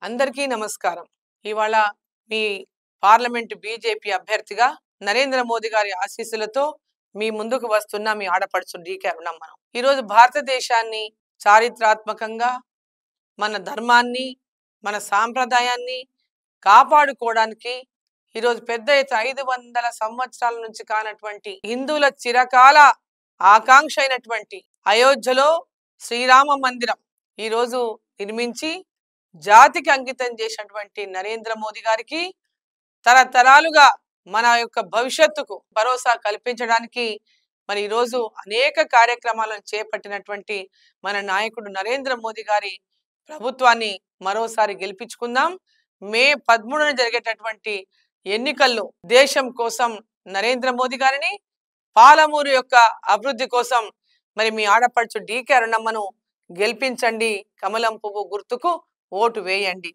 అందరికీ నమస్కారం. ఇవాళ మీ పార్లమెంట్ బీజేపీ అభ్యర్థిగా నరేంద్ర మోదీ గారి ఆశీస్సులతో మీ ముందుకు వస్తున్న మీ ఆడపడుచు డీకే అరుణమ్మ మనం. ఈరోజు భారతదేశాన్ని చారిత్రాత్మకంగా మన ధర్మాన్ని, మన సాంప్రదాయాన్ని కాపాడుకోవడానికి ఈరోజు పెద్ద ఎత్తున 500 సంవత్సరాల నుంచి కానటువంటి హిందువుల చిరకాల ఆకాంక్ష అయినటువంటి అయోధ్యలో శ్రీరామ మందిరం ఈరోజు నిర్మించి జాతికి అంకితం చేసినటువంటి నరేంద్ర మోదీ గారికి తరతరాలుగా మన యొక్క భవిష్యత్తుకు భరోసా కల్పించడానికి మరి ఈరోజు అనేక కార్యక్రమాలను చేపట్టినటువంటి మన నాయకుడు నరేంద్ర మోదీ గారి ప్రభుత్వాన్ని మరోసారి గెలిపించుకుందాం. మే 13న జరిగేటటువంటి ఎన్నికల్లో దేశం కోసం నరేంద్ర మోదీ గారిని, పాలమూరు యొక్క అభివృద్ధి కోసం మరి మీ ఆడపడుచు డీకే అరుణమ్మను గెలిపించండి. కమలం పువ్వు గుర్తుకు ఓటు వేయండి.